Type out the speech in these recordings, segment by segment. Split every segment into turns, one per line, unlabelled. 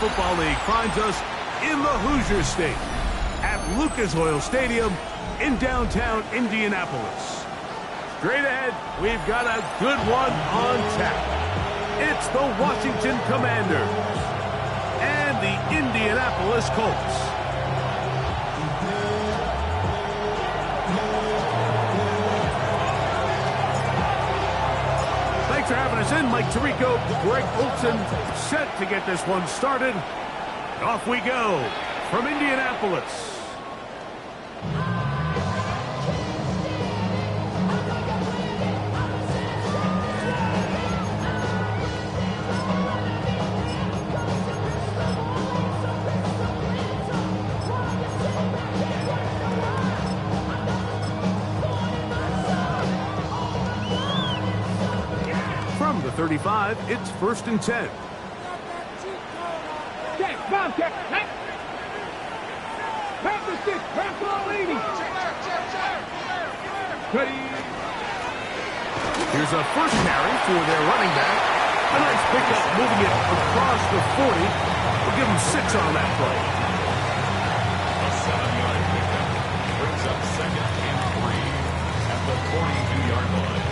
Football League finds us in the Hoosier State at Lucas Oil Stadium in downtown Indianapolis. Straight ahead, we've got a good one on tap. It's the Washington Commanders and the Indianapolis Colts. Thanks for having us in. Mike Tirico, Greg Olson, set to get this one started. Off we go from Indianapolis. From the 35, it's 1st and 10.
Bobcat, back the stick, back the lady. Ready.
Here's a first carry for their running back. A nice pickup, moving it across the 40. We'll give him 6 on that play.
A 7-yard pickup brings up 2nd and 3 at the 42-yard line.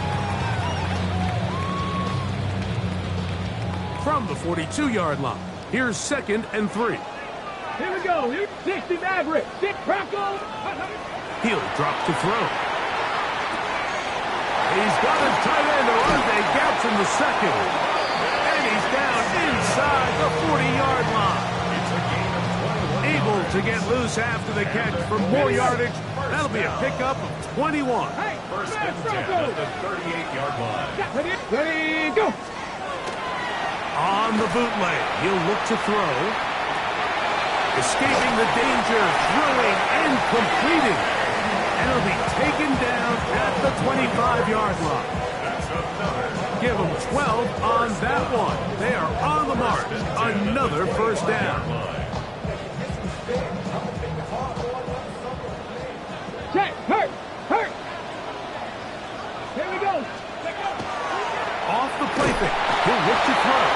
From the 42-yard line, here's 2nd and 3.
Here we go. Here's 60 Maverick. Stick crackle.
He'll drop to throw. He's got his tight end. Orlando gaps in the second. And he's down inside the 40-yard line. Able to get loose after the catch for more yardage. That'll be a pickup of 21.
Hey,
1st and 10 at the 38-yard line.
Ready, go.
On the bootleg, he'll look to throw. Escaping the danger, throwing and completing. And he'll be taken down at the 25-yard line. Give them 12 on that one. They are on the mark. Another first down.
Check, hurt. Here we go.
Off the play fake, he'll look to throw.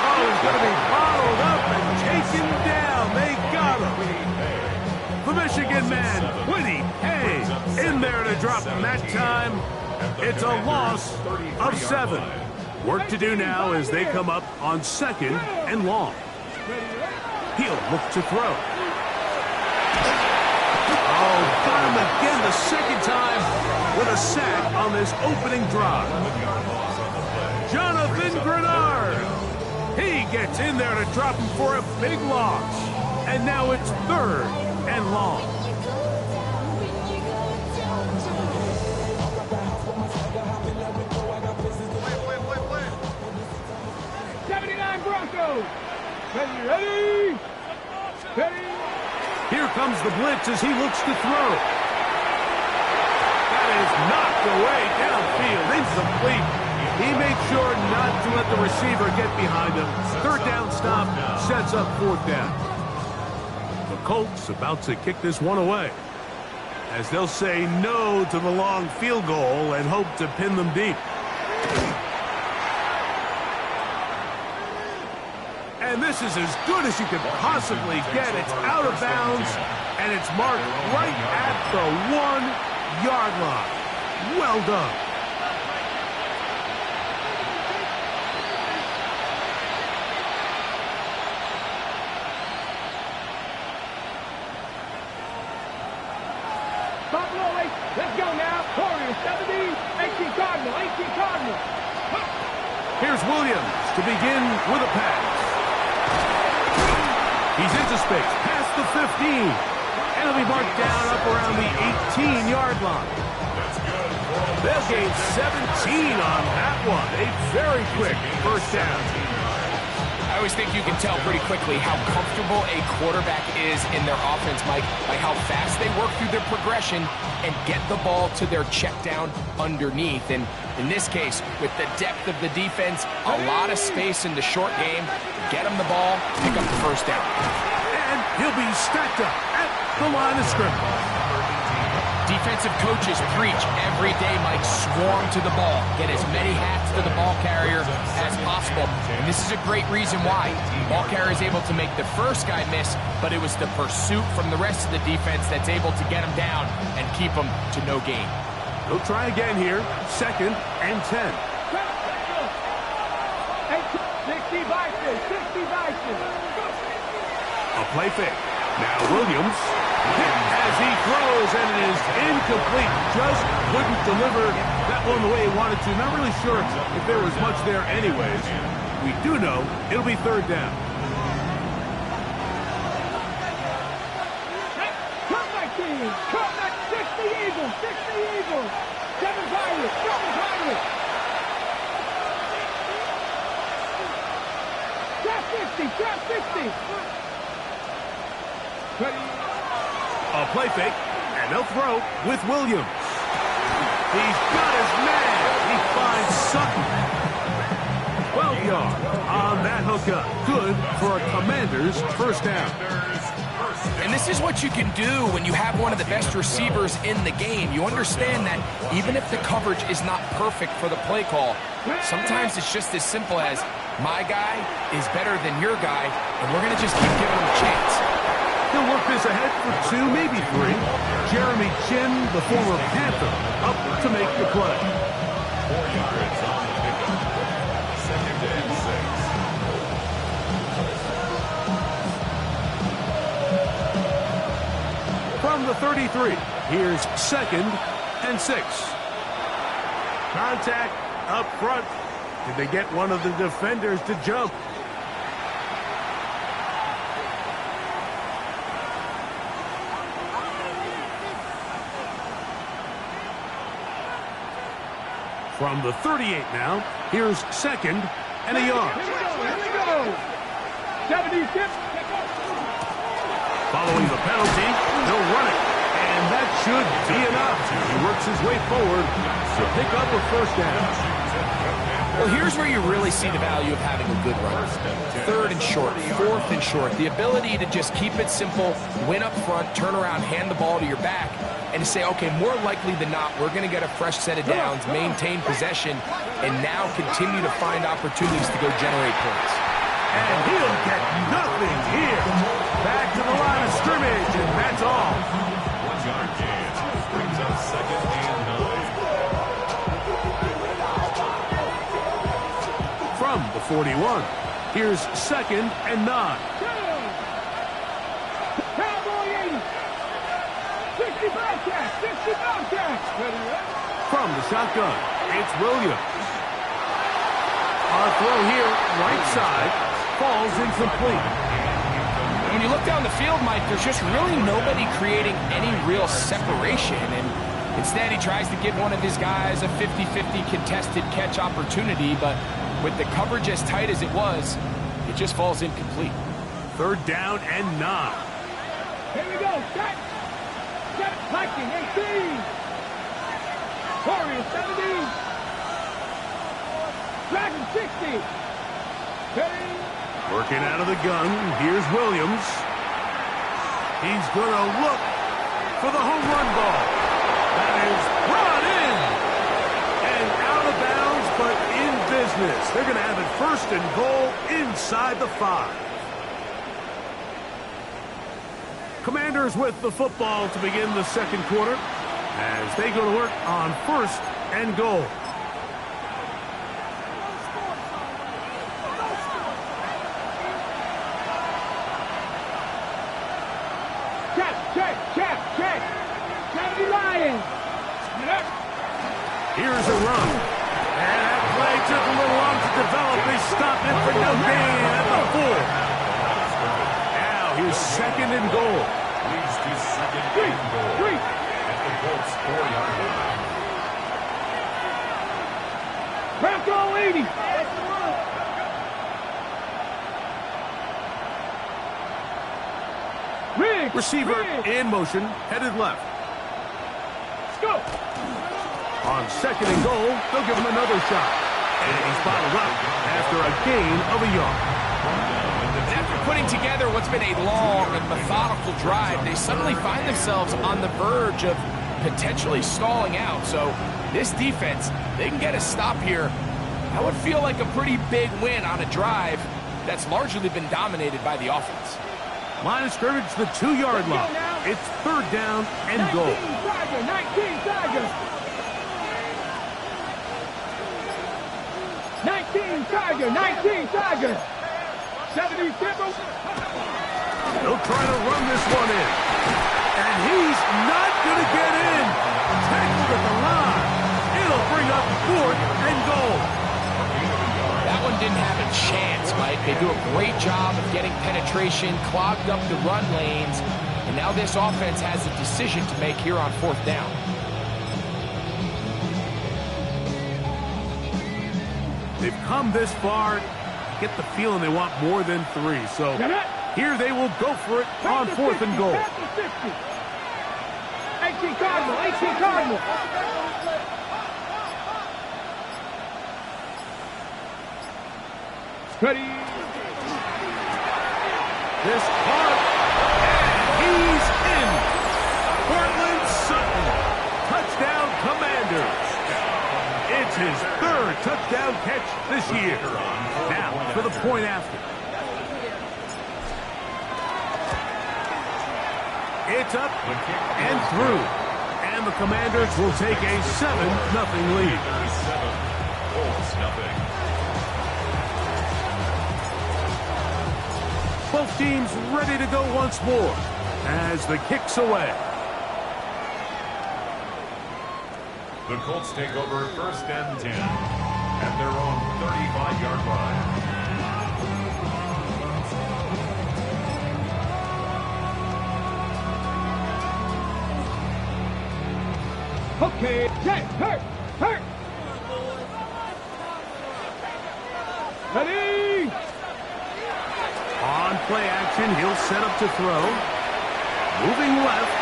Oh, he's going to be bottled up and taken down. They got him. The Michigan man, Kwity Paye, in there to drop him that time. It's a loss of 7. Work to do now as they come up on 2nd and long. He'll look to throw. Oh, got him again the second time with a sack on this opening drive. Jonathan Grenard. He gets in there to drop him for a big loss. And now it's 3rd and long.
Play.
79 Broncos. Ready.
Here comes the blitz as he looks to throw. That is knocked away downfield, incomplete. He made sure not to let the receiver get behind him. 3rd down stop sets up 4th down. The Colts about to kick this one away, as they'll say no to the long field goal and hope to pin them deep. And this is as good as you could possibly get. It's out of bounds, and it's marked right at the 1-yard line. Well done.
Buffalo, let's go now. Warriors, 70, 18 Cardinal.
Here's Williams to begin with a pass. He's into space, past the 15. And he'll be marked down up around the 18-yard line. They'll gain 17 on that one. A very quick first down.
I always think you can tell pretty quickly how comfortable a quarterback is in their offense, Mike, by how fast they work through their progression and get the ball to their check down underneath. And in this case, with the depth of the defense, a lot of space in the short game, get them the ball, pick up the first down.
And he'll be stacked up at the line of scrimmage.
Defensive coaches preach every day, Mike, swarm to the ball. Get as many hats to the ball carrier as possible. And this is a great reason why. Ball carrier is able to make the first guy miss, but it was the pursuit from the rest of the defense that's able to get him down and keep him to no gain.
They'll try again here. 2nd and 10.
60 Vikings, 60 Vikings.
A play fake. Now Williams hit as he throws, and it is incomplete. Just couldn't deliver that one the way he wanted to. Not really sure if there was much there anyways. We do know it'll be 3rd down.
Come back, team. Come back, 60 Eagles, 60 Eagles. 7 Pirates, 7 Pirates. Trap 60, trap 60.
A play fake, and they'll throw with Williams. He's got his man. He finds Sutton. 12 yards on that hookup. Good for a Commanders' 1st down.
And this is what you can do when you have one of the best receivers in the game. You understand that even if the coverage is not perfect for the play call, sometimes it's just as simple as, my guy is better than your guy, and we're going to just keep giving him a chance.
He'll work this ahead for 2, maybe 3. Jeremy Chinn, the former Panther, up to make the play.
4 yards on the pickup. 2nd and 6.
From the 33, here's 2nd and 6. Contact up front. Did they get one of the defenders to jump? From the 38 now, here's 2nd and a yard.
Here we go. 76.
Following the penalty, they'll run it. And that should be enough. He works his way forward to pick up a 1st down.
Well, here's where you really see the value of having a good runner. 3rd and short, 4th and short. The ability to just keep it simple, win up front, turn around, hand the ball to your back, and to say, okay, more likely than not, we're going to get a fresh set of downs, maintain possession, and now continue to find opportunities to go generate points.
And he'll get nothing here. Back to the line of scrimmage, and that's all.
1 yard gain. Brings up 2nd and 9.
From the 41, here's 2nd and 9.
Cowboy 80. 60 Bobcats, 60 Bobcats.
From the shotgun, it's Williams. Our throw here, right side, falls incomplete.
When you look down the field, Mike, there's just really nobody creating any real separation. And instead, he tries to give one of his guys a 50-50 contested catch opportunity, but with the coverage as tight as it was, it just falls incomplete.
3rd down and 9.
Here we go. Set. Viking 18. Warriors 70. Dragon 60. Ready.
Working out of the gun, here's Williams. He's going to look for the home run ball. That is brought in. And out of bounds, but in business. They're going to have it 1st and goal inside the 5. Commanders with the football to begin the 2nd quarter as they go to work on 1st and goal.
Check. 70 Lions.
Here's a run. And that play took a little long to develop. They stopped it for no gain at the 4. Now here's 2nd and goal.
Leads to 2nd and goal. At the Colts 4-yard line.
Bronco 80.
Receiver in motion, headed left.
Let's go.
On 2nd and goal, they'll give him another shot. And he's bottled up after a gain of a yard.
And after putting together what's been a long and methodical drive, they suddenly find themselves on the verge of potentially stalling out. So this defense, they can get a stop here. That would feel like a pretty big win on a drive that's largely been dominated by the offense.
Line of scrimmage, the 2-yard line. It's third down and goal.
19 Tigers. 19 Tigers. 70 Timber.
They'll try to run this one in. And he's not going to get in. Tackled at the line. It'll bring up fourth and goal.
That one didn't have a chance, Mike. They do a great job of getting penetration, clogged up the run lanes, and now this offense has a decision to make here on fourth down.
They've come this far. Get the feeling they want more than 3. So here they will go for it on fourth and goal.
18 Cardinal. Ready.
This caught, and he's in. Portland Sutton, touchdown Commanders. It's his 3rd touchdown catch this year. Now for the point after. It's up and through. And the Commanders will take a 7-0 lead.
7-0.
Both teams ready to go once more as the kick's away.
The Colts take over first and 10 at their own 35-yard line.
Okay, hurt. Ready.
On play action, he'll set up to throw. Moving left.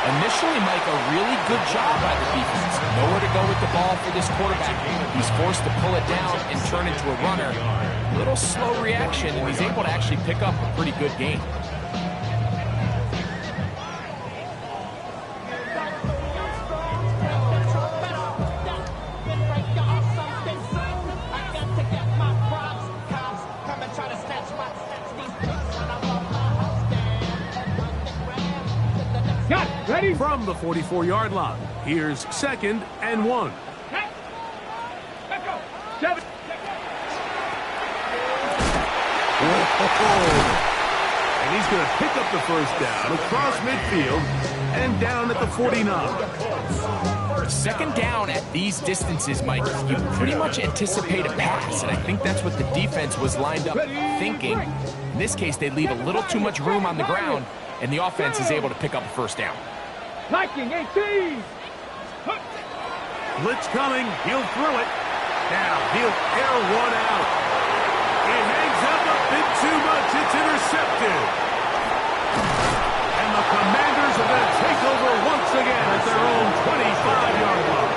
Initially, Mike, a really good job by the defense. Nowhere to go with the ball for this quarterback. He's forced to pull it down and turn into a runner. A little slow reaction, and he's able to actually pick up a pretty good gain.
Ready.
From the 44-yard line, here's 2nd and 1.
Let's go. 7.
And he's going to pick up the first down across midfield and down at the 49.
2nd down at these distances, Mike, you pretty much anticipate a pass, and I think that's what the defense was lined up thinking. In this case, they leave a little too much room on the ground, and the offense is able to pick up a first down.
Liking 18.
Blitz coming. He'll throw it. Now he'll air one out. It hangs up a bit too much. It's intercepted. And the Commanders are going to take over once again at their own 25-yard line.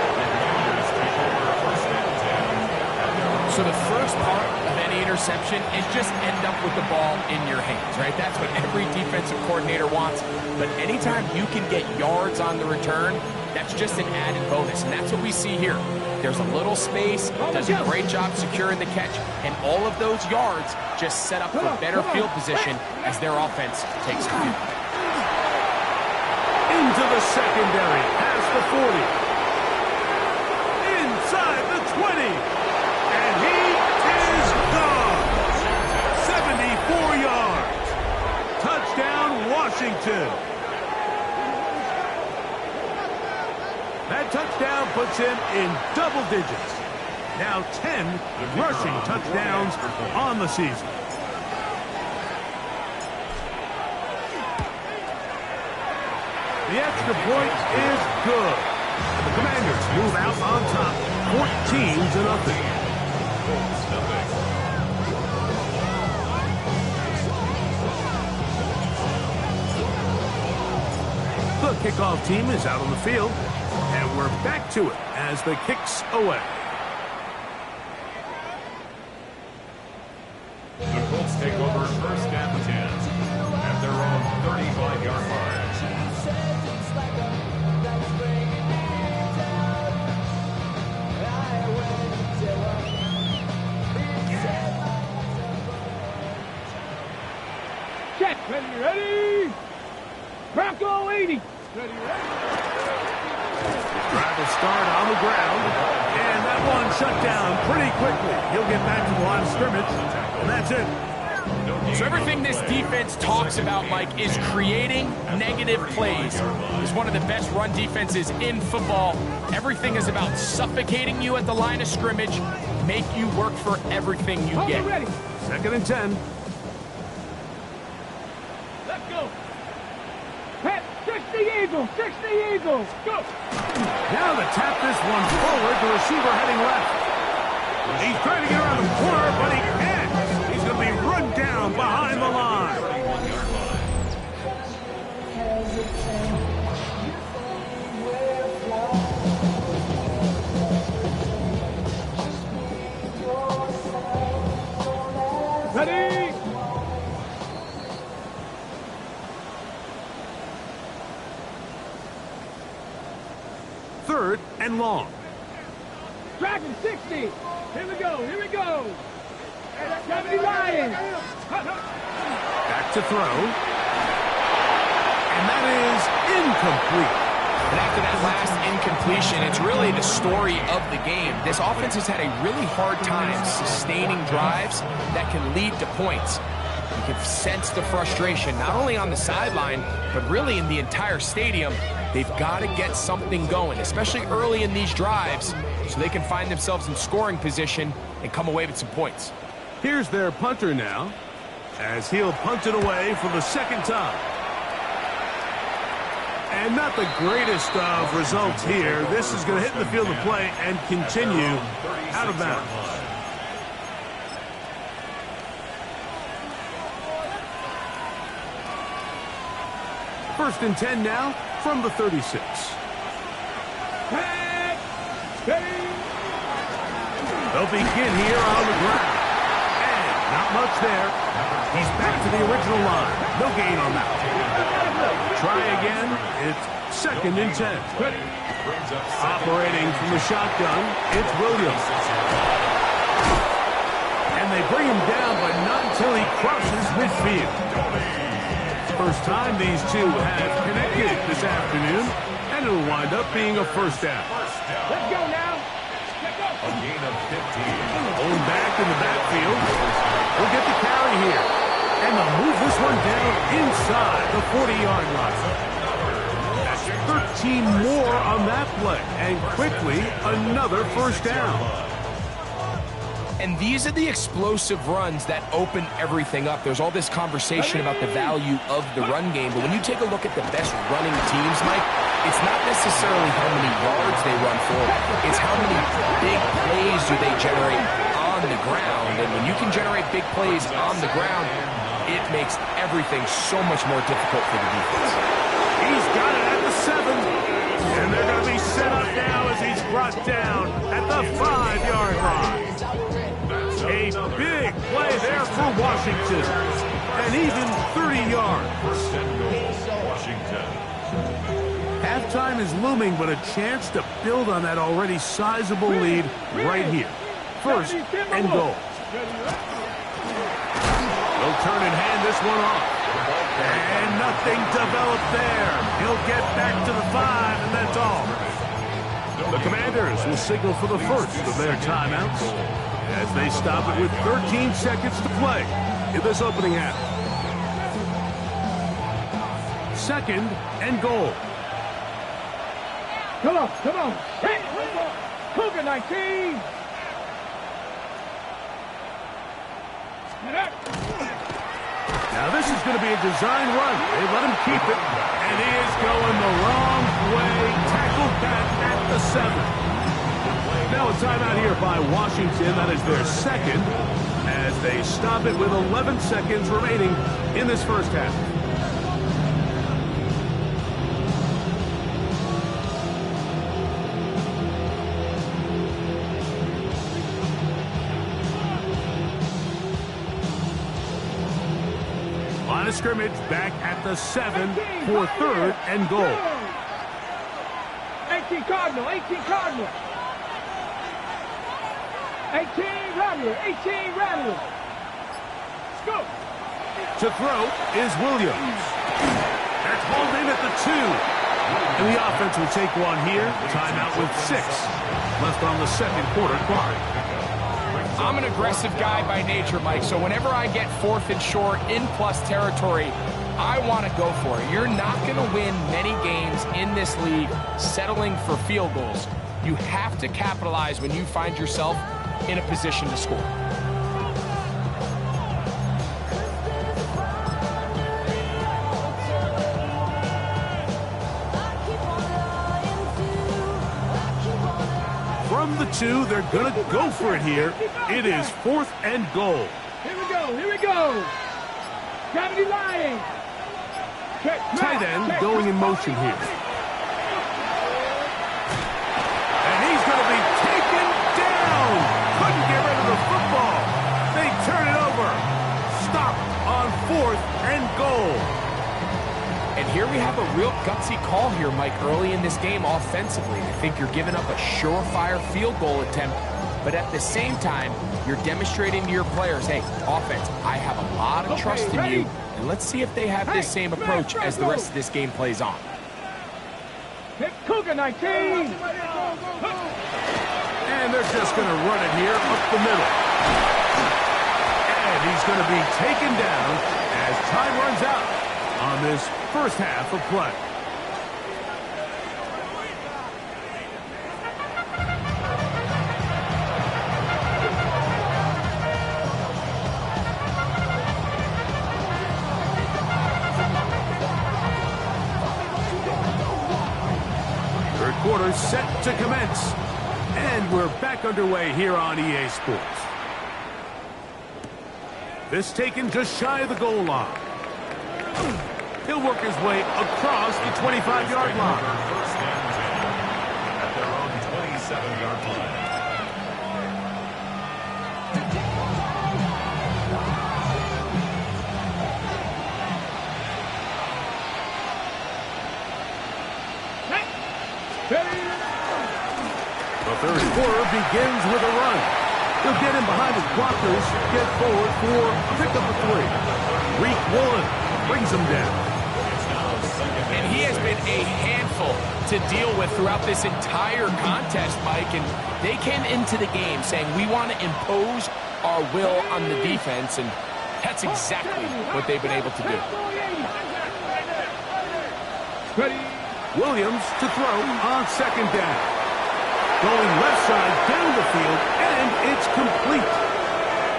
So the first part of any interception is just end up with the ball in your hands, right? That's what every defensive coordinator wants. But anytime you can get yards on the return, that's just an added bonus. And that's what we see here. There's a little space, does a great job securing the catch, and all of those yards just set up for better field position as their offense takes the field.
Into the secondary, past the 40. Inside the 20. And he is gone. 74 yards. Touchdown, Washington. That touchdown puts him in double digits. Now 10 rushing touchdowns on the season. The extra point is good. The Commanders move out on top, 14-0. The kickoff team is out on the field, and we're back to it as the kick's away.
The Colts take over first and 10 at their own 35-yard line.
Check. Ready. Bronco 80. Ready.
Drive will start on the ground. And that one shut down pretty quickly. He'll get back to the line of scrimmage. And that's it.
So everything this defense talks about, Mike, is creating negative plays. It's one of the best run defenses in football. Everything is about suffocating you at the line of scrimmage, make you work for everything you get.
Ready.
2nd and 10.
Let's go. Pat, 60 Eagles. 60 Eagles. Go.
Now to tap this one forward, the receiver heading left. He's trying to get around the corner, but he can't. He's going to be run down behind the line.
Ready.
Third and long.
Dragon 60. Here we go. 70 Lions.
Back to throw. And that is incomplete.
And after that last incompletion, it's really the story of the game. This offense has had a really hard time sustaining drives that can lead to points. You can sense the frustration, not only on the sideline, but really in the entire stadium. They've got to get something going, especially early in these drives, so they can find themselves in scoring position and come away with some points.
Here's their punter now, as he'll punt it away for the 2nd time. And not the greatest of results here. This is going to hit in the field of play and continue out of bounds. First and 10 now from the 36. They'll begin here on the ground. And not much there. He's back to the original line. No gain on that. Try again. It's 2nd and 10. Operating from the shotgun, it's Williams. And they bring him down, but not until he crosses midfield. First time these two have connected this afternoon, and it'll wind up being a first down.
Let's go now.
A gain of 15.
Going back in the backfield. We'll get the carry here. And they'll move this one down inside the 40-yard line. That's 13 more on that play. And quickly, another first down.
And these are the explosive runs that open everything up. There's all this conversation about the value of the run game, but when you take a look at the best running teams, Mike, it's not necessarily how many yards they run for, it's how many big plays do they generate on the ground. And when you can generate big plays on the ground, it makes everything so much more difficult for the defense.
He's got it at the 7. And they're going to be set up now as he's brought down at the 5-yard line. A big play there for Washington. And even 30 yards.
First and goal, Washington.
Halftime is looming, but a chance to build on that already sizable lead right here. First and goal. They'll turn and hand this one off. And nothing developed there. He'll get back to the 5, and that's all. The Commanders will signal for the first of their timeouts as they stop it with 13 seconds to play in this opening half. Second and goal.
Come on. Hey, Cougar 19.
Now this is going to be a design run. They let him keep it, and he is going the wrong way. Tackled back at the 7. Now a timeout here by Washington. That is their second, as they stop it with 11 seconds remaining in this first half. Line of scrimmage back at the 7 for third and goal.
18 Cardinal. 18 Rattler. Let's go.
To throw is Williams. That's hauled in at the 2. And the offense will take one here. Timeout with 6 left on the second quarter clock.
I'm an aggressive guy by nature, Mike, so whenever I get 4th and short in plus territory, I want to go for it. You're not going to win many games in this league settling for field goals. You have to capitalize when you find yourself in a position to score.
From the 2, they're going to go for it here. It is 4th and goal.
Here we go, here we go. Gravity line.
Tight end going in motion here. And he's going to be taken down. Couldn't get rid of the football. They turn it over. Stopped on 4th and goal.
And here we have a real gutsy call here, Mike, early in this game offensively. I think you're giving up a surefire field goal attempt, but at the same time, you're demonstrating to your players, hey, offense, I have a lot of trust in you, and let's see if they have this same approach as the rest of this game plays on.
Cougar 19.
And they're just going to run it here up the middle. And he's going to be taken down as time runs out on this first half of play. Third quarter set to commence. And we're back underway here on EA Sports. This taken just shy of the goal line. He'll work his way across the 25-yard line.
First and 10 at their own 27-yard line.
The third quarter begins with a run. He'll get in behind his blockers, get forward for a pickup of 3. Reek Woolen brings him down.
And he has been a handful to deal with throughout this entire contest, Mike. And they came into the game saying, we want to impose our will on the defense. And that's exactly what they've been able to do.
Williams to throw on second down. Going left side down the field, and it's complete.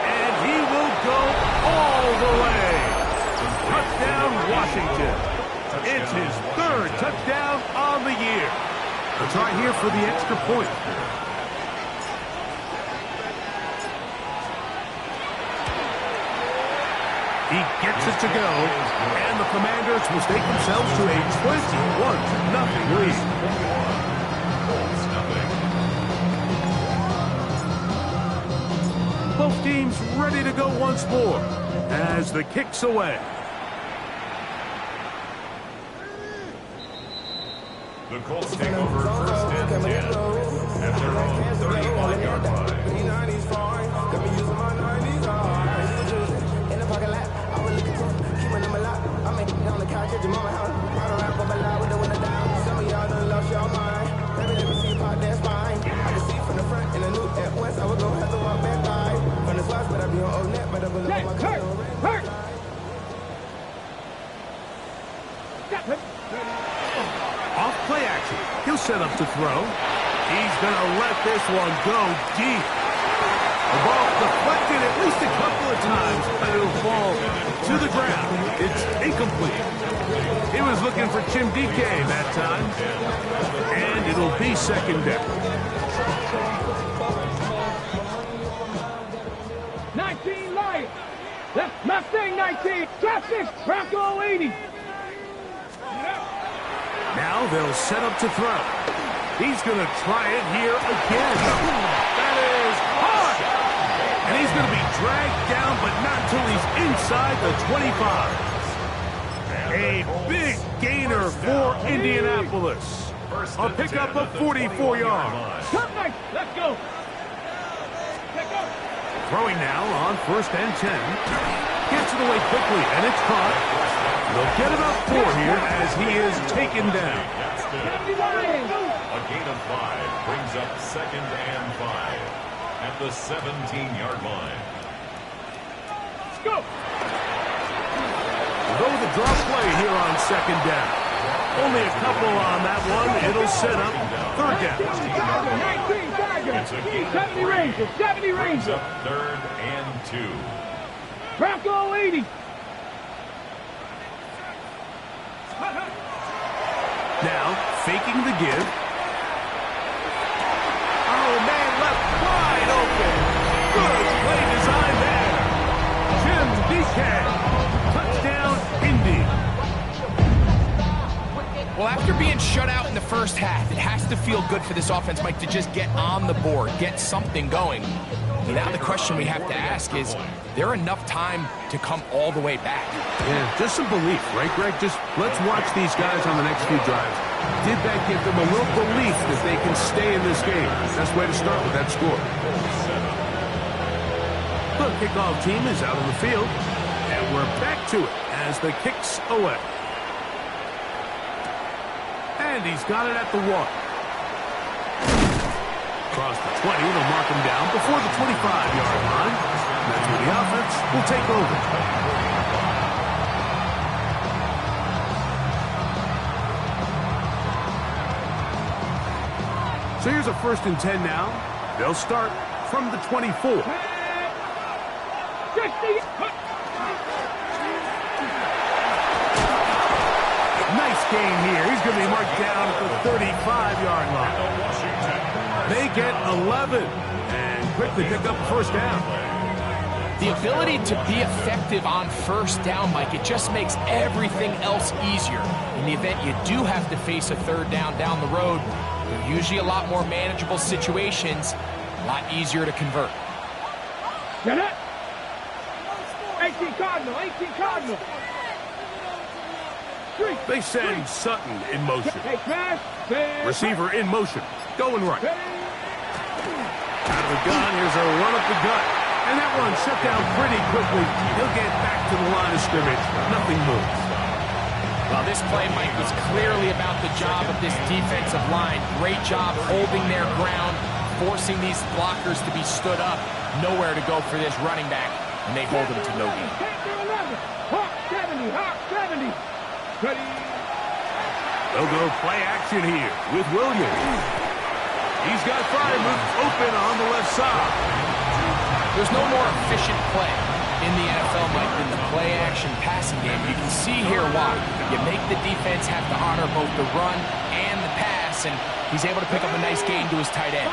And he will go all the way. Touchdown, Washington. It's his 3rd touchdown on the year. Let's try here for the extra point. He gets it to go, and the Commanders will stake themselves to a 21-0 lead. Both teams ready to go once more as the kick's away.
The Colts take over first and 10 at their own 35-yard line.
Hurt.
Off play action. He'll set up to throw. He's going to let this one go deep. The ball deflected at least a couple of times, and it'll fall to the ground. It's incomplete. He was looking for Jim DK that time, and it'll be second down.
19 Lions. That's Mustang 19. Traffic. Bronco 80.
Now they'll set up to throw. He's going to try it here again. That is hard. And he's going to be dragged down, but not until he's inside the 25. A big gainer for Indianapolis. A pickup of 44 yards.
Let's go.
Throwing now on first and 10. Gets it away quickly, and it's caught. They'll get about 4 here as he is taken down.
A gain of 5 brings up 2nd and 5 at the 17-yard line.
Let's go.
Go with the draw play here on 2nd down. Only a couple on that one. It'll set up 3rd down.
19 Tiger. 70 Ranger. 70
Brings
Ranger.
up 3rd and 2.
Bronco 80.
Now, faking the give. Oh, man, left wide open. Good play design there. Jim DK. Touchdown, Indy.
Well, after being shut out in the first half, it has to feel good for this offense, Mike, to just get on the board, get something going. And now the question we have to ask is there enough time to come all the way back?
Yeah, just some belief, right, Greg? Just let's watch these guys on the next few drives. Did that give them a little belief that they can stay in this game? Best way to start with that score. The kickoff team is out on the field, and we're back to it as the kick's away. And he's got it at the 1. Across the 20, they'll mark him down before the 25-yard line. That's where the offense will take over. So here's a 1st and 10 now. They'll start from the 24.
60.
Nice gain here. He's going to be marked down at the 35-yard line. They get 11 and quickly pick up the 1st down.
The ability to be effective on 1st down, Mike, it just makes everything else easier. In the event you do have to face a 3rd down the road, they're usually a lot more manageable situations, a lot easier to convert.
Get it. 18 Cardinal. 18 Cardinal.
They send Sutton in motion.
Hey, smash.
Receiver in motion. Going right. Out of the gun. Here's a run up the gut. And that one shut down pretty quickly. He'll get back to the line of scrimmage. Nothing moves.
Well, this play, Mike, was clearly about the job of this defensive line. Great job holding their ground, forcing these blockers to be stood up. Nowhere to go for this running back, and they hold him to no gain.
Hawk 70. Hawk 70. Ready.
They'll go play action here with Williams. He's got Freiermuth open on the left side.
There's no more efficient play in the NFL, Mike, than the play-action passing game. You can see here why. You make the defense have to honor both the run and the pass, and he's able to pick up a nice gain to his tight end.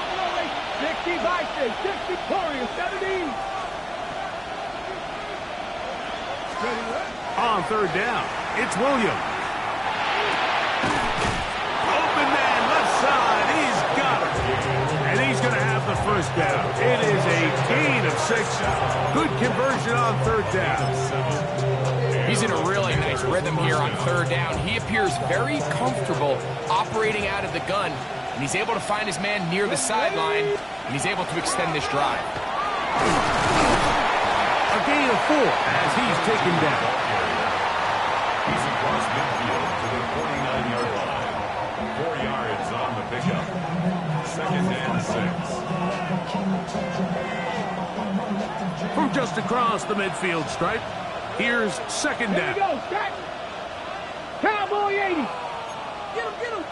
60 Vikings, 60 Warriors, 70.
On 3rd down, it's Williams. Open man, left side, he's got it. And he's going to have the 1st down. It is a gain of 6. Good conversion on 3rd down.
He's in a really nice rhythm here on 3rd down. He appears very comfortable operating out of the gun, and he's able to find his man near the sideline, and he's able to extend this drive.
A gain of 4 as he's taken down.
He's across midfield to the 49-yard line. 4 yards on the pickup. 2nd and 6.
From just across the midfield stripe, here's 2nd
There
down.
you go, Scott. Cowboy 80. Get him, get him.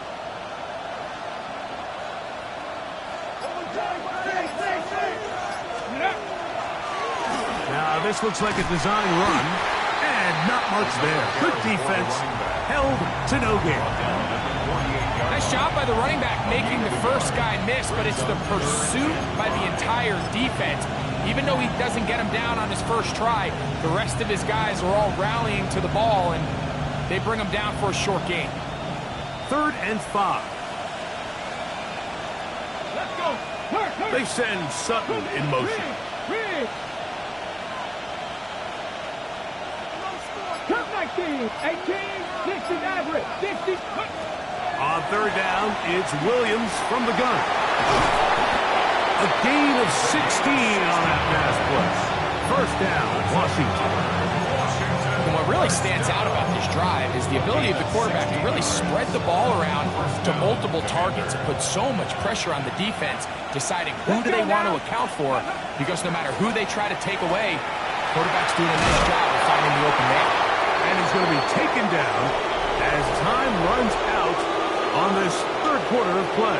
Now, this looks like a design run, and not much there. Good defense, held to no gain.
Nice job by the running back making the first guy miss, but it's the pursuit by the entire defense. Even though he doesn't get him down on his first try, the rest of his guys are all rallying to the ball, and they bring him down for a short gain.
3rd and 5.
Let's go. Hurt.
They send Sutton in motion.
Rig. Cut 19. 18. 60 average. 60.
On 3rd down, it's Williams from the gun. A gain of 16 on that pass play. 1st down, Washington.
what really stands out about this drive is the ability of the quarterback to really spread the ball around to multiple targets and put so much pressure on the defense, deciding who do they want to account for, because no matter who they try to take away, quarterback's doing a nice job of finding the open man.
And he's going to be taken down as time runs out on this third quarter of play.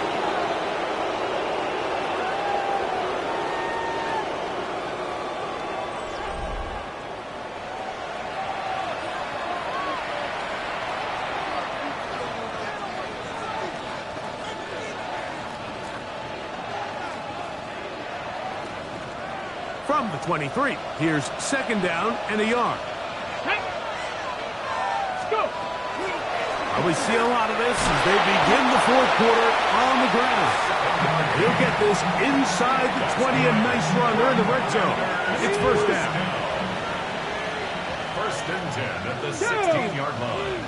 From the 23, here's second down and a yard.
Let's go.
We see a lot of this as they begin the fourth quarter on the ground. He'll get this inside the 20, a nice run. They're in the red zone. It's first down.
First and 10 at the 16-yard line.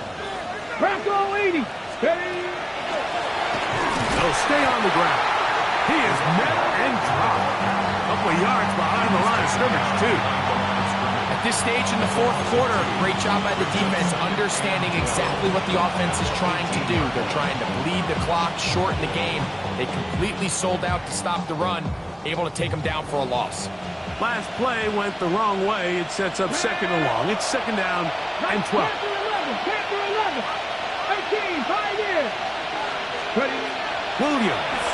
Bronco 80. Steady.
They'll stay on the ground. He is met and dropped. A couple of yards behind the line of scrimmage, too.
At this stage in the fourth quarter, great job by the defense understanding exactly what the offense is trying to do. They're trying to bleed the clock, shorten the game. They completely sold out to stop the run, able to take them down for a loss.
Last play went the wrong way. It sets up second and long. It's second down and 12.
Panther 11. 18. 5 years. Ready.
Williams.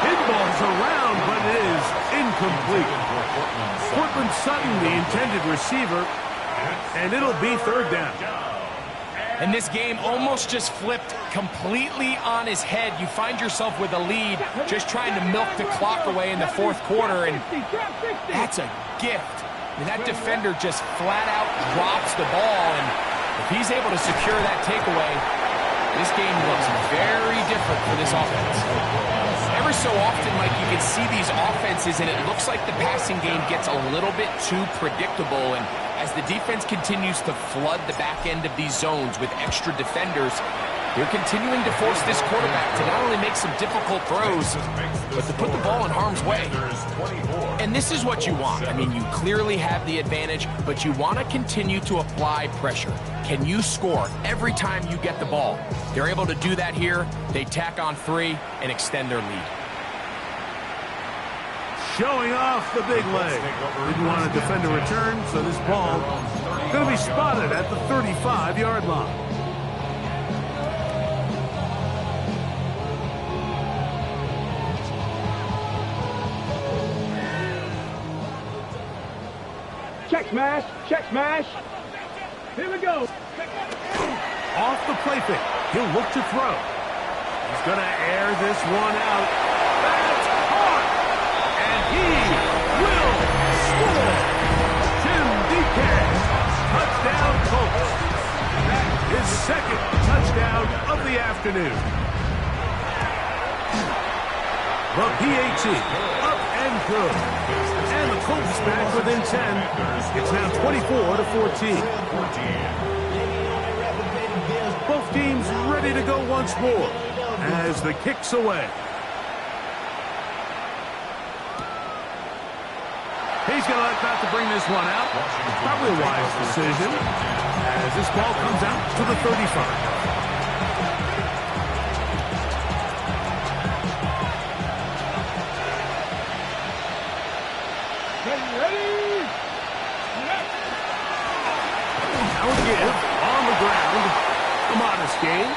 Pinballs around, but it is incomplete. Cortland Sutton, the intended receiver, and it'll be third down.
And this game almost just flipped completely on his head. You find yourself with a lead, just trying to milk the clock away in the fourth quarter, and that's a gift. I mean, that defender just flat out drops the ball, and if he's able to secure that takeaway, this game looks very different for this offense. Every so often, Mike, you can see these offenses, and it looks like the passing game gets a little bit too predictable. And as the defense continues to flood the back end of these zones with extra defenders, they're continuing to force this quarterback to not only make some difficult throws, but to put the ball in harm's way. And this is what you want. I mean, you clearly have the advantage, but you want to continue to apply pressure. Can you score every time you get the ball? They're able to do that here. They tack on 3 and extend their lead.
Showing off the big leg. Didn't want to defend a return, so this ball going to be spotted at the 35-yard line.
Check smash. Check smash. Here we go.
Off the play fake. He'll look to throw. He's going to air this one out. That's caught. And he will score. Tim DeCast. Touchdown Colts. His second touchdown of the afternoon. The PAT up and good. And the Colts back within 10. It's now 24-14. Both teams ready to go once more as the kick's away. He's going to let that to bring this one out. Probably a wise decision as this ball comes out to the 35. On the ground, a modest gain,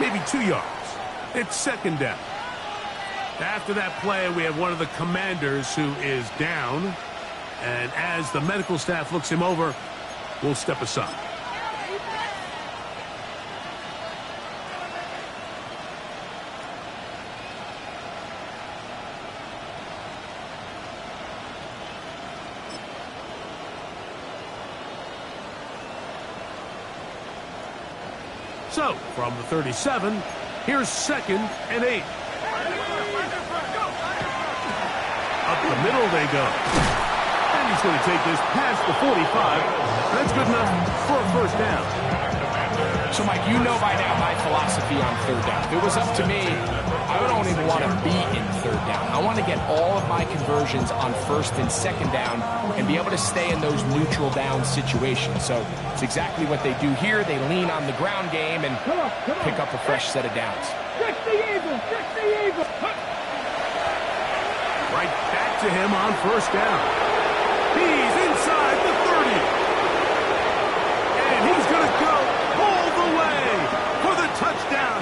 maybe 2 yards. It's second down. After that play, we have one of the commanders who is down, and as the medical staff looks him over, we'll step aside. So, from the 37, here's second and 8. Up the middle they go. And he's going to take this past the 45. That's good enough for a first down.
So, Mike, you know by now my philosophy on third down. If it was up to me, I don't even want to be in third down. I want to get all of my conversions on first and second down and be able to stay in those neutral down situations. So it's exactly what they do here. They lean on the ground game and pick up a fresh set of downs.
Fix the Eagles! Fix the Eagles!
Right back to him on first down. He's inside the 30. And he's going to go all the way for the touchdown.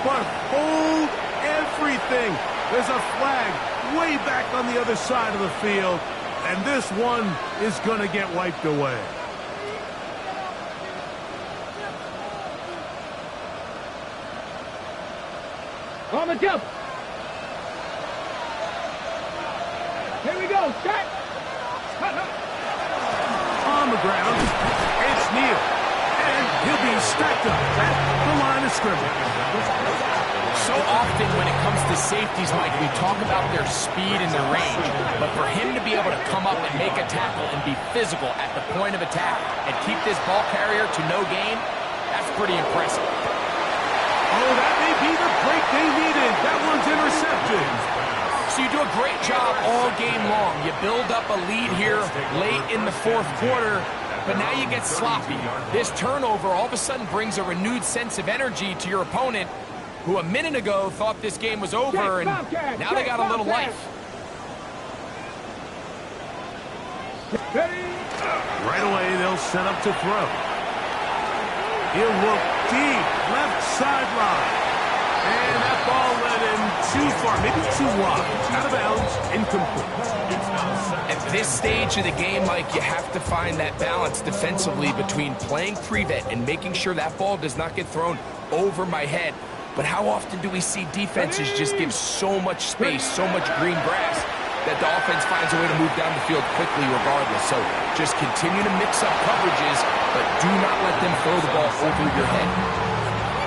But hold everything. There's a flag way back on the other side of the field. And this one is going to get wiped away.
On the jump. Here we go. Set.
On the ground, it's Neal. And he'll be stacked up at the line of scrimmage.
So often when it comes to safeties, Mike, we talk about their speed and their range. But for him to be able to come up and make a tackle and be physical at the point of attack and keep this ball carrier to no gain, that's pretty impressive.
Oh, that may be the break they needed. That one's intercepted.
So you do a great job all game long. You build up a lead here late in the fourth quarter, but now you get sloppy. This turnover all of a sudden brings a renewed sense of energy to your opponent, who a minute ago thought this game was over, and now they got a little life.
Right away, they'll set up to throw. He'll look deep, left sideline. And that ball led him too far, maybe too wide. Out of bounds, incomplete.
At this stage of the game, Mike, you have to find that balance defensively between playing prevent and making sure that ball does not get thrown over my head. But how often do we see defenses just give so much space, so much green grass, that the offense finds a way to move down the field quickly regardless? So just continue to mix up coverages, but do not let them throw the ball over your head.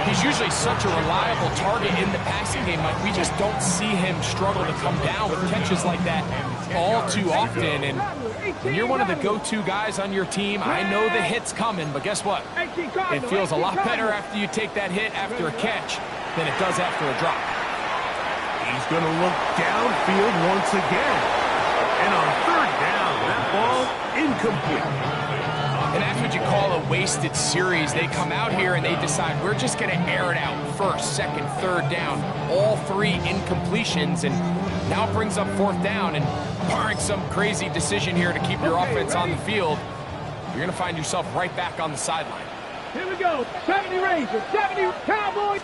He's usually such a reliable target in the passing game, Mike. We just don't see him struggle to come down with catches like that all too often. And when you're one of the go-to guys on your team, I know the hit's coming, but guess what? It feels a lot better after you take that hit after a catch than it does after a drop.
He's going to look downfield once again. And on third down, that ball incomplete.
And that's what you call a wasted series. They come out here and they decide we're just going to air it out first, second, third down, all three incompletions, and now it brings up fourth down. And barring some crazy decision here to keep your offense on the field, you're going to find yourself right back on the sideline.
Here we go. 70 Rangers, 70 Cowboys.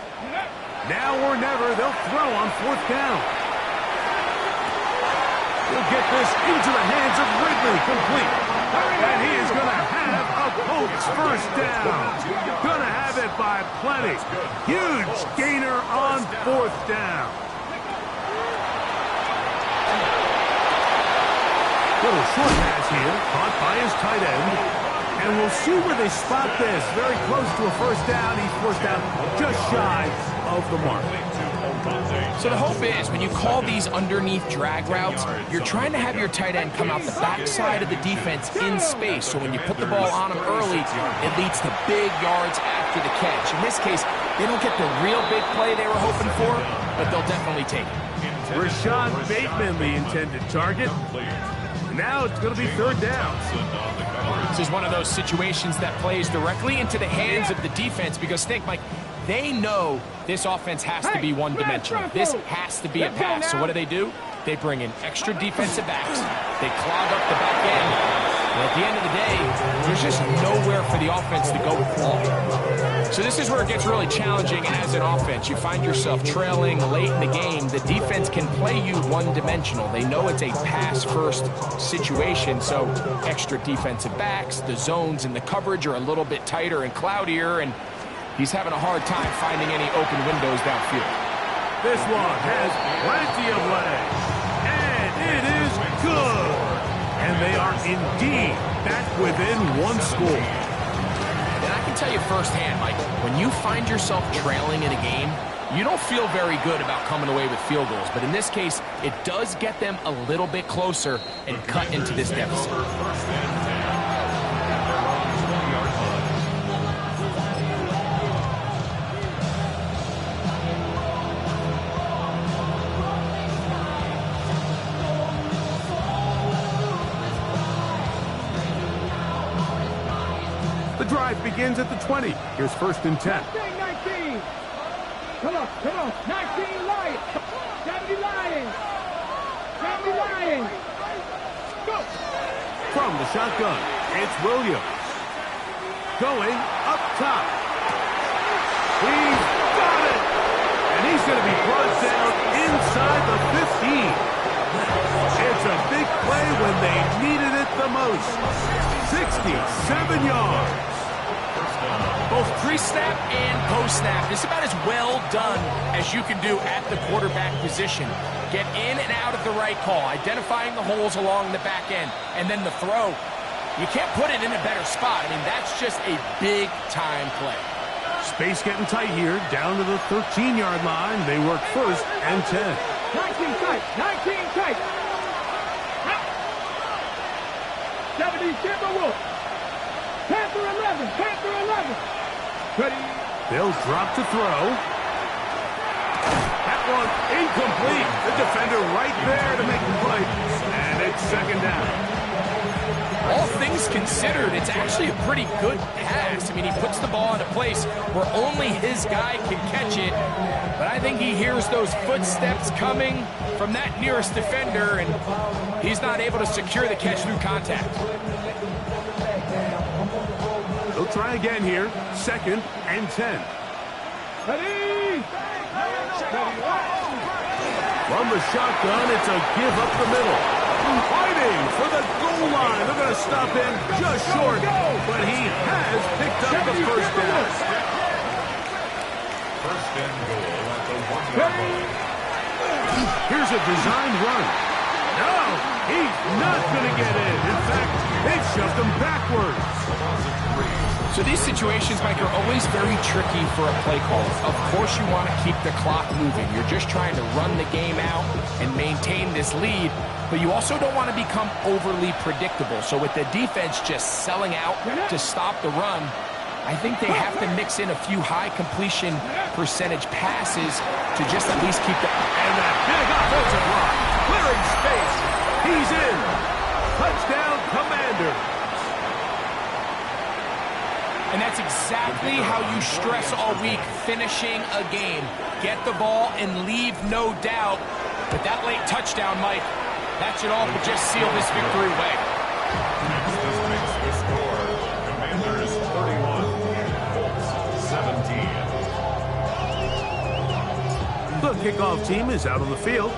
Now or never, they'll throw on fourth down. He'll get this into the hands of Ridley, complete. And he is going to have a Colts first down. Going to have it by plenty. Huge gainer on fourth down. Little short pass here, caught by his tight end. And we'll see where they spot this. Very close to a first down. He's forced out just shy of the mark.
So the hope is when you call these underneath drag routes, you're trying to have your tight end come out the backside of the defense in space. So when you put the ball on him early, it leads to big yards after the catch. In this case, they don't get the real big play they were hoping for, but they'll definitely take it.
Rashad Bateman, the intended target. Now it's going to be third down.
This is one of those situations that plays directly into the hands of the defense because think, Mike, they know this offense has to be one-dimensional. This has to be a pass. So what do? They bring in extra defensive backs. They clog up the back end. And at the end of the day, there's just nowhere for the offense to go with the ball. So this is where it gets really challenging as an offense. You find yourself trailing late in the game. The defense can play you one-dimensional. They know it's a pass-first situation, so extra defensive backs, the zones and the coverage are a little bit tighter and cloudier, and he's having a hard time finding any open windows downfield.
This one has plenty of legs, and it is good. And they are indeed back within one score.
And I can tell you firsthand, Mike, when you find yourself trailing in a game, you don't feel very good about coming away with field goals. But in this case, it does get them a little bit closer and cut into this deficit.
The drive begins at the 20. Here's 1st and 10.
19. Come on. 19 Lions. Gotta be Lions. Go.
From the shotgun, it's Williams. Going up top. He's got it. And he's going to be brought down inside the 15. It's a big play when they needed it the most. 67 yards.
Both pre-snap and post-snap. It's about as well done as you can do at the quarterback position. Get in and out of the right call, identifying the holes along the back end, and then the throw. You can't put it in a better spot. I mean, that's just a big-time play.
Space getting tight here, down to the 13-yard line. They work 1st and 10.
19 tight. 70 Timberwolves. Panther 11. Ready.
They'll drop to throw. That one incomplete. The defender right there to make the play. And it's 2nd down.
All things considered, it's actually a pretty good pass. I mean, he puts the ball in a place where only his guy can catch it. But I think he hears those footsteps coming from that nearest defender, and he's not able to secure the catch through contact.
They'll try again here. 2nd and 10.
Ready.
From the shotgun, it's a give up the middle. Fighting for the goal line. They're going to stop him just short, but he has picked up the 1st down.
1st and goal at the 1-yard line.
Here's a designed run. No, he's not going to get in. In fact, they've shoved him backwards.
So these situations, Mike, are always very tricky for a play caller. Of course you want to keep the clock moving. You're just trying to run the game out and maintain this lead, but you also don't want to become overly predictable. So with the defense just selling out to stop the run, I think they have to mix in a few high completion percentage passes to just at least keep the...
And that big offensive line, clearing space. He's in. Touchdown, Commanders.
And that's exactly how you stress all week, finishing a game. Get the ball and leave no doubt. But that late touchdown, Mike, that should all but just seal this victory away.
Next, this makes the score. Commanders 31, Colts 17.
The kickoff team is out on the field,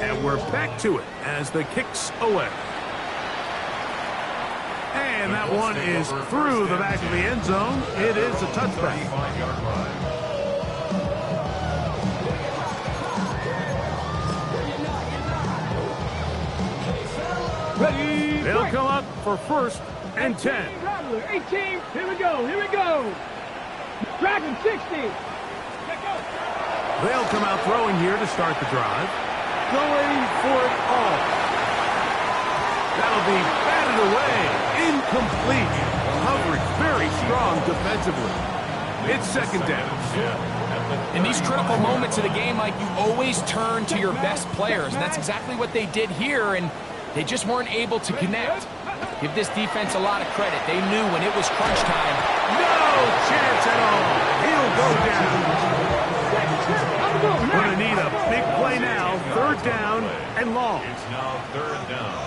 and we're back to it as the kick's away. And that one is through the back of the end zone. It is a touchback.
25-yard line.
Ready.
They'll come up for 1st and 10.
18. Here we go. Dragon 60.
They'll come out throwing here to start the drive. Going for it all. That'll be batted away. Incomplete. Coverage very strong defensively. It's 2nd down.
In these critical moments of the game, Mike, you always turn to your best players, and that's exactly what they did here, and they just weren't able to connect. Give this defense a lot of credit. They knew when it was crunch time.
No chance at all. He'll go down. We're going to need a big play now. 3rd down and long.
It's now 3rd down.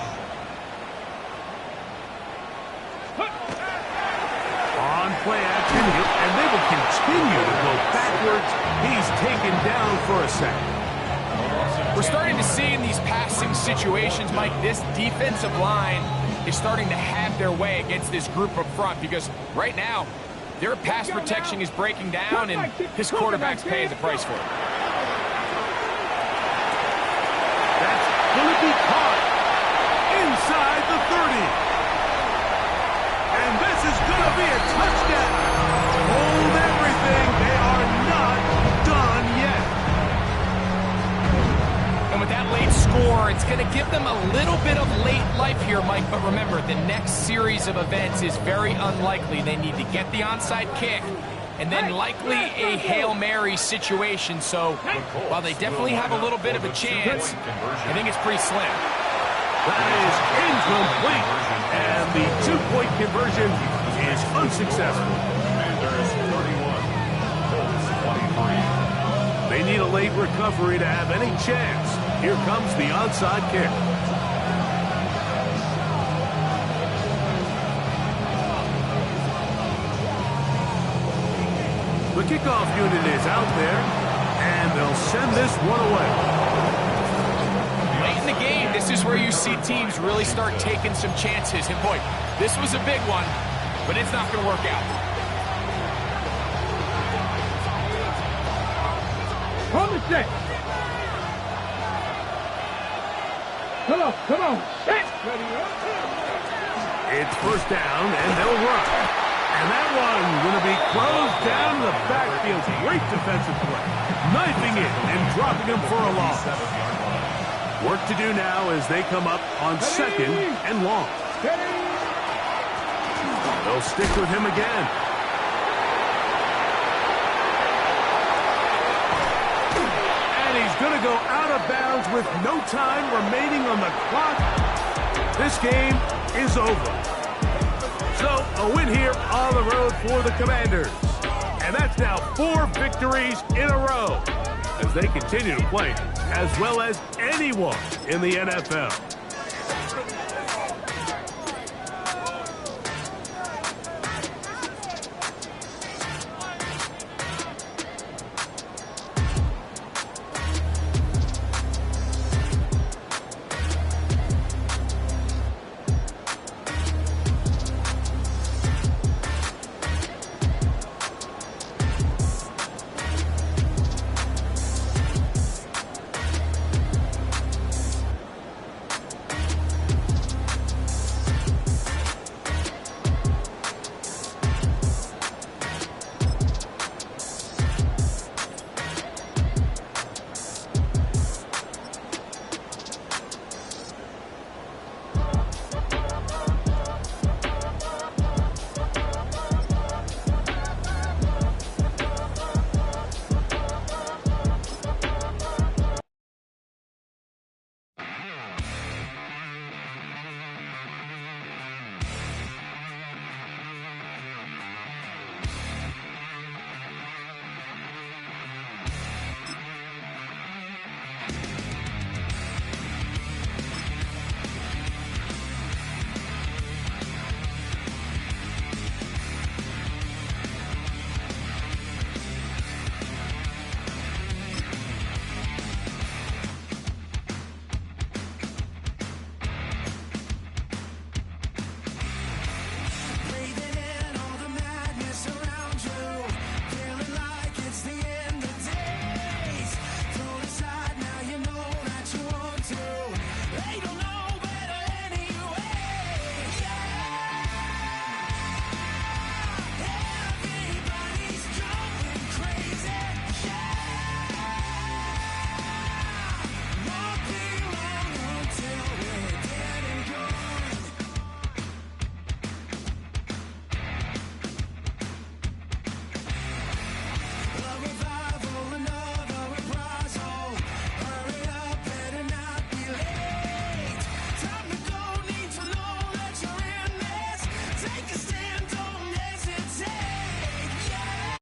On play action, and they will continue to go backwards. He's taken down for a sack.
We're starting to see in these passing situations, Mike, this defensive line is starting to have their way against this group up front because right now, their pass protection is breaking down, and this quarterback's paying the price for it.
That's going to be caught inside the 30. And this is going to be a touchdown. Hold everything. They are not done yet.
And with that late score, it's going to give them a little bit of late life here, Mike. But remember, the next series of events is very unlikely. They need to get the onside kick and then likely a Hail Mary situation. So while they definitely have a little bit of a chance, I think it's pretty slim.
That is incomplete. And the 2-point conversion is unsuccessful.
Commanders 31, Colts 23.
They need a late recovery to have any chance. Here comes the onside kick. The kickoff unit is out there, and they'll send this one away.
Late in the game, this is where you see teams really start taking some chances. And boy, this was a big one, but it's not going to work out.
On the set. Come on. Set. Ready up.
It's first down, and they'll run. And that one going to be closed down in the backfield. Great defensive play. Knifing it and dropping him for a loss. Work to do now as they come up on second and long. They'll stick with him again. And he's going to go out of bounds with no time remaining on the clock. This game is over. So, a win here on the road for the Commanders. And that's now 4 victories in a row as they continue to play as well as anyone in the NFL.